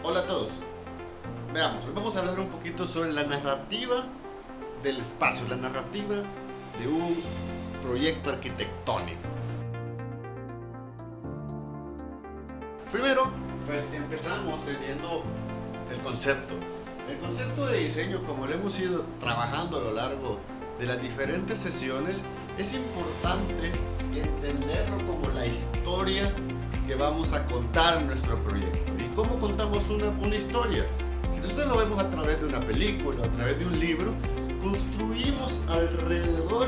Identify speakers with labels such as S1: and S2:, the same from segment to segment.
S1: Hola a todos. Veamos, hoy vamos a hablar un poquito sobre la narrativa del espacio, la narrativa de un proyecto arquitectónico. Primero, pues empezamos teniendo el concepto. El concepto de diseño, como lo hemos ido trabajando a lo largo de las diferentes sesiones, es importante entenderlo como la historia que vamos a contar en nuestro proyecto. ¿Y cómo contamos una historia? Si nosotros lo vemos a través de una película, a través de un libro, construimos alrededor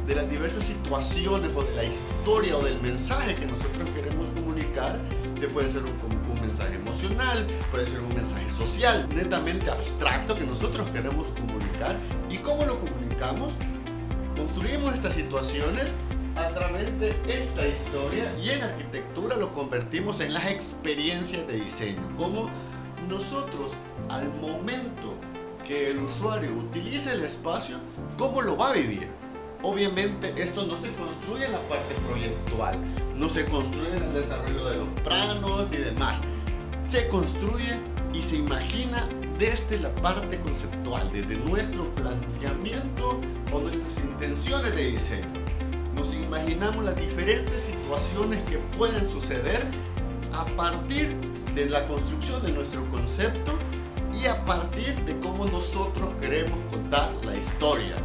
S1: de las diversas situaciones o de la historia o del mensaje que nosotros queremos comunicar, que puede ser un mensaje emocional, puede ser un mensaje social, netamente abstracto que nosotros queremos comunicar. ¿Y cómo lo comunicamos? Construimos estas situaciones a través de esta historia y en arquitectura lo convertimos en las experiencias de diseño. Como nosotros al momento que el usuario utilice el espacio, ¿cómo lo va a vivir? Obviamente esto no se construye en la parte proyectual, no se construye en el desarrollo de los planos ni demás. Se construye y se imagina desde la parte conceptual, desde nuestro planteamiento o nuestras intenciones de diseño. Nos imaginamos las diferentes situaciones que pueden suceder a partir de la construcción de nuestro concepto y a partir de cómo nosotros queremos contar la historia.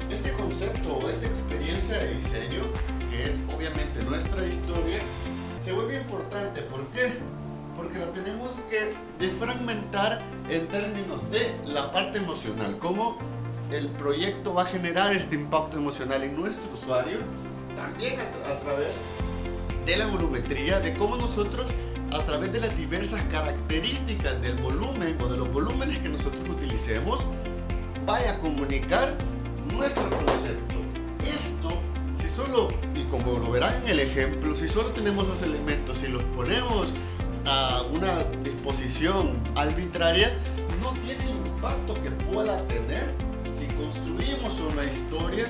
S1: Este concepto o esta experiencia de diseño, que es obviamente nuestra historia, se vuelve importante. ¿Por qué? Porque la tenemos que defragmentar en términos de la parte emocional, cómo el proyecto va a generar este impacto emocional en nuestro usuario, también a través de la volumetría, de cómo nosotros a través de las diversas características del volumen o de los volúmenes que nosotros utilicemos vaya a comunicar nuestro concepto. Esto, si solo, y como lo verán en el ejemplo, si solo tenemos los elementos y los ponemos a una disposición arbitraria, no tiene el impacto que pueda tener si construimos una historia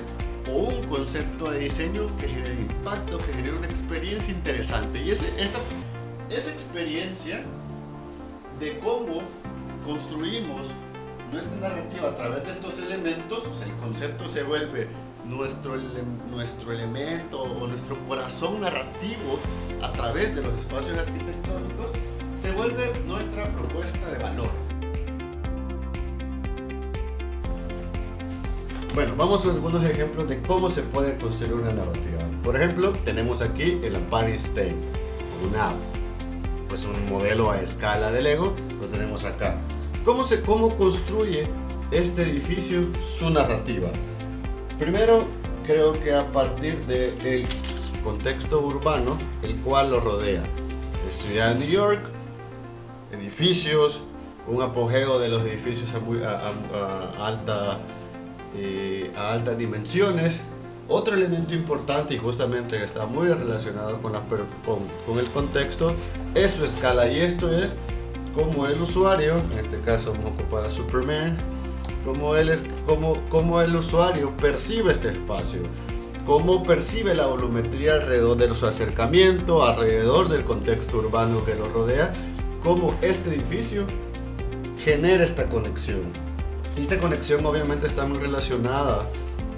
S1: o un concepto de diseño que genere impacto, que genere una experiencia interesante. Y esa experiencia de cómo construimos nuestra narrativa a través de estos elementos, o sea, el concepto se vuelve nuestro elemento o nuestro corazón narrativo a través de los espacios arquitectónicos, se vuelve nuestra propuesta de valor. Bueno, vamos a algunos ejemplos de cómo se puede construir una narrativa. Por ejemplo, tenemos aquí el Empire State, un modelo a escala de Lego, lo tenemos acá. ¿Cómo construye este edificio su narrativa? Primero, creo que a partir del contexto urbano, el cual lo rodea. La ciudad de New York, edificios, un apogeo de los edificios a altas dimensiones. Otro elemento importante y justamente que está muy relacionado con el contexto es su escala, y esto es cómo el usuario, en este caso vamos a ocupar a Superman, cómo el usuario percibe este espacio, cómo percibe la volumetría alrededor de su acercamiento, alrededor del contexto urbano que lo rodea, cómo este edificio genera esta conexión. Y esta conexión obviamente está muy relacionada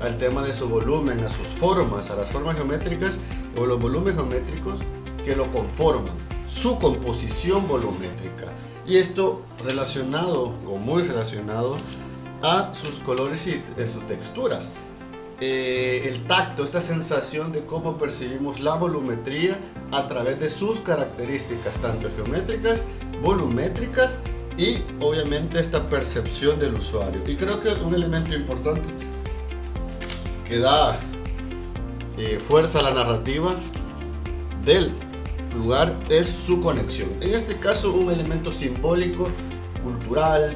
S1: al tema de su volumen, a sus formas, a las formas geométricas o los volúmenes geométricos que lo conforman, su composición volumétrica. Y esto relacionado o muy relacionado a sus colores y sus texturas. El tacto, esta sensación de cómo percibimos la volumetría a través de sus características, tanto geométricas, volumétricas y obviamente esta percepción del usuario. Y creo que un elemento importante que da fuerza a la narrativa del lugar es su conexión. En este caso, un elemento simbólico, cultural,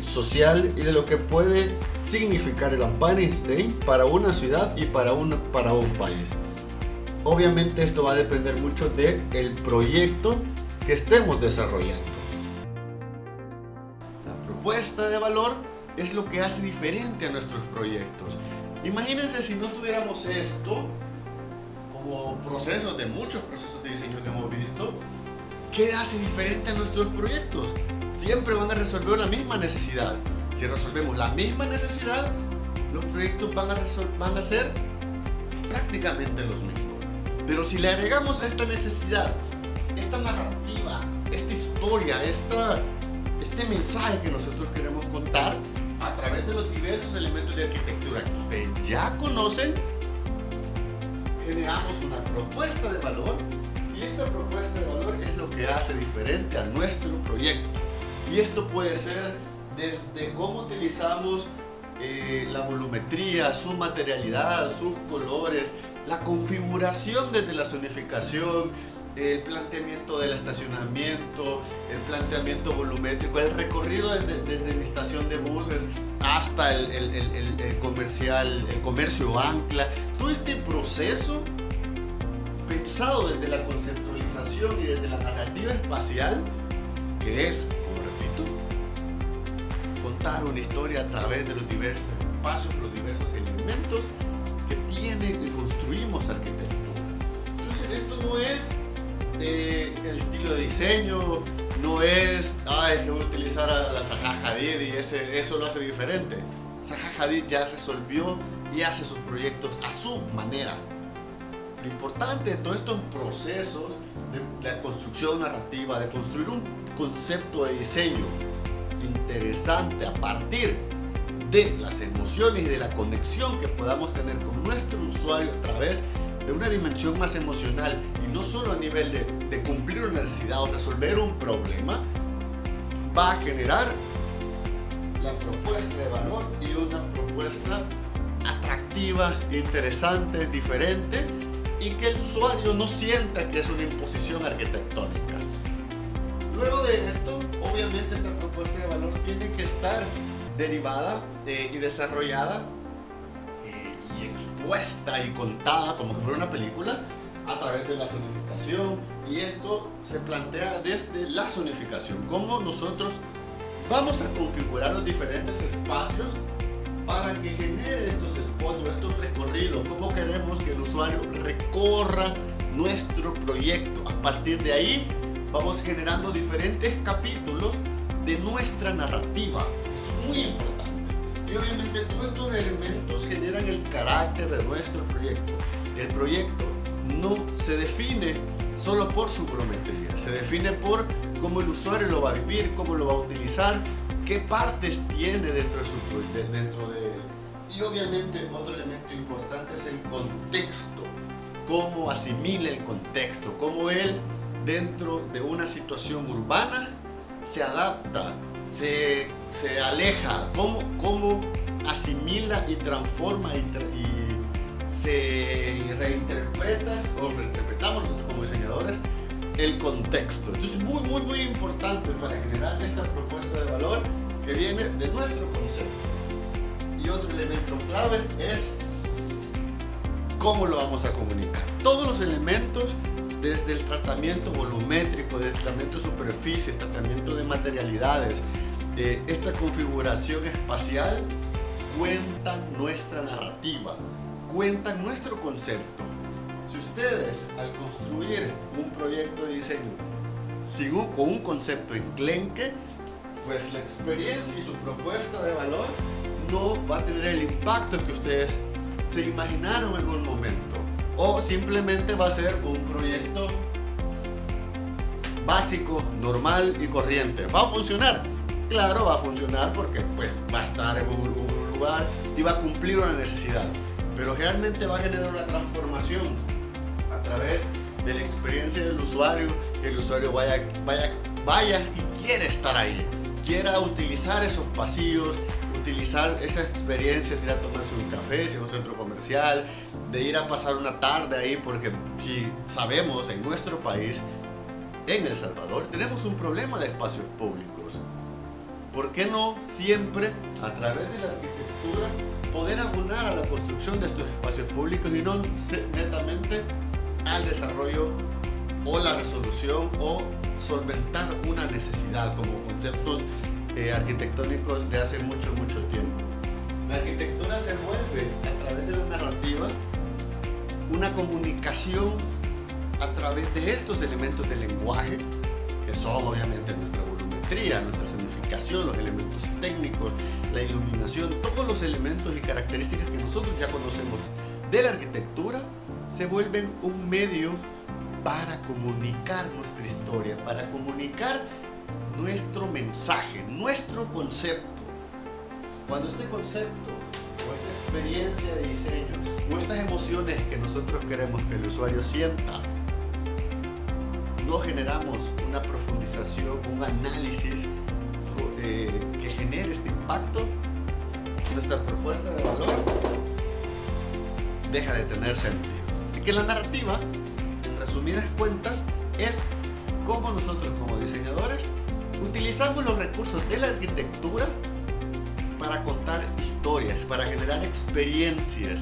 S1: social y de lo que puede significar el Empire State para una ciudad y para un país. Obviamente esto va a depender mucho del proyecto que estemos desarrollando. La propuesta de valor es lo que hace diferente a nuestros proyectos. Imagínense si no tuviéramos esto como procesos de muchos procesos de diseño que hemos visto, ¿qué hace diferente a nuestros proyectos? Siempre van a resolver la misma necesidad. Si resolvemos la misma necesidad, los proyectos van a ser prácticamente los mismos. Pero si le agregamos a esta necesidad, esta narrativa, esta historia, este mensaje que nosotros queremos contar a través de los diversos elementos de arquitectura que ustedes ya conocen, generamos una propuesta de valor, y esta propuesta de valor es lo que hace diferente a nuestro proyecto. Y esto puede ser desde cómo utilizamos la volumetría, su materialidad, sus colores, la configuración desde la zonificación, el planteamiento del estacionamiento, el planteamiento volumétrico, el recorrido desde mi estación de buses hasta el comercio ancla. Todo este proceso pensado desde la conceptualización y desde la narrativa espacial, que es, como repito, contar una historia a través de los diversos espacios, los diversos elementos que construimos arquitectura. Entonces esto no es el estilo de diseño, no es que voy a utilizar a la Zaha Hadid y eso lo hace diferente. Zaha Hadid ya resolvió y hace sus proyectos a su manera. Lo importante de todos estos procesos de la construcción narrativa, de construir un concepto de diseño interesante a partir de las emociones y de la conexión que podamos tener con nuestro usuario a través de una dimensión más emocional, y no solo a nivel de cumplir una necesidad o resolver un problema, va a generar la propuesta de valor y una propuesta atractiva, interesante, diferente, y que el usuario no sienta que es una imposición arquitectónica. Luego de esto, obviamente esta propuesta de valor tiene que estar derivada y desarrollada y expuesta y contada como que fuera una película a través de la zonificación, y esto se plantea desde la zonificación, cómo nosotros vamos a configurar los diferentes espacios para que genere estos spots, estos recorridos, cómo queremos que el usuario recorra nuestro proyecto. A partir de ahí vamos generando diferentes capítulos de nuestra narrativa. Es muy importante. Y obviamente todos estos elementos generan el carácter de nuestro proyecto. El proyecto no se define solo por su volumetría, se define por cómo el usuario lo va a vivir, cómo lo va a utilizar, qué partes tiene dentro de él. Y obviamente otro elemento importante es el contexto, cómo asimila el contexto, cómo él dentro de una situación urbana se adapta, se aleja, cómo asimila y transforma y se reinterpreta, o reinterpretamos nosotros como diseñadores, el contexto. Entonces es muy importante para generar esta propuesta de valor que viene de nuestro concepto. Y otro elemento clave es cómo lo vamos a comunicar. Todos los elementos, desde el tratamiento volumétrico, del tratamiento de superficies, tratamiento de materialidades, esta configuración espacial, cuentan nuestra narrativa, cuentan nuestro concepto. Si ustedes, al construir un proyecto de diseño con un concepto enclenque, pues la experiencia y su propuesta de valor no va a tener el impacto que ustedes se imaginaron en un momento, o simplemente va a ser un proyecto básico, normal y corriente. ¿Va a funcionar? Claro, va a funcionar porque pues va a estar en un lugar y va a cumplir una necesidad, pero realmente va a generar una transformación a través de la experiencia del usuario, que el usuario vaya y quiera estar ahí, quiera utilizar esos pasillos, utilizar esa experiencia de ir a tomarse un café, si es un centro comercial, de ir a pasar una tarde ahí, porque si sabemos en nuestro país, en El Salvador, tenemos un problema de espacios públicos. ¿Por qué no siempre a través de la arquitectura poder abonar a la construcción de estos espacios públicos y no netamente al desarrollo o la resolución o solventar una necesidad como conceptos arquitectónicos de hace mucho tiempo? La arquitectura se vuelve a través de la narrativa una comunicación a través de estos elementos del lenguaje que son obviamente nuestra volumetría, nuestra zonificación, los elementos técnicos, la iluminación, todos los elementos y características que nosotros ya conocemos de la arquitectura, se vuelven un medio para comunicar nuestra historia, para comunicar nuestro mensaje, nuestro concepto. Cuando este concepto o esta experiencia de diseño o estas emociones que nosotros queremos que el usuario sienta, no generamos una profundización, un análisis que genere este impacto, nuestra propuesta de valor deja de tener sentido. Así que la narrativa, en resumidas cuentas, es cómo nosotros como diseñadores utilizamos los recursos de la arquitectura para contar historias, para generar experiencias.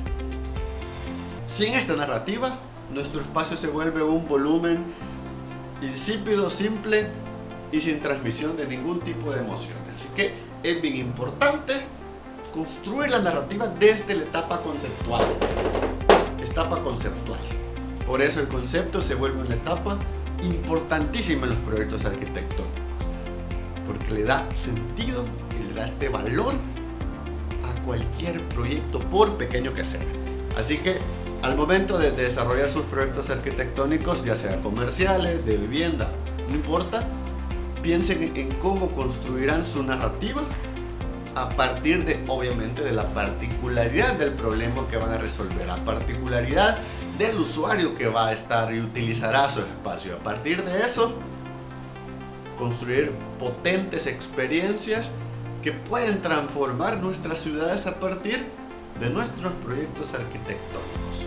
S1: Sin esta narrativa, nuestro espacio se vuelve un volumen insípido, simple y sin transmisión de ningún tipo de emociones. Así que es bien importante construir la narrativa desde la etapa conceptual. Por eso el concepto se vuelve una etapa importantísima en los proyectos arquitectónicos, porque le da sentido y le da este valor a cualquier proyecto, por pequeño que sea. Así que al momento de desarrollar sus proyectos arquitectónicos, ya sea comerciales, de vivienda, no importa, piensen en cómo construirán su narrativa a partir de, obviamente, de la particularidad del problema que van a resolver, la particularidad del usuario que va a estar y utilizará su espacio. A partir de eso, construir potentes experiencias que pueden transformar nuestras ciudades a partir de nuestros proyectos arquitectónicos.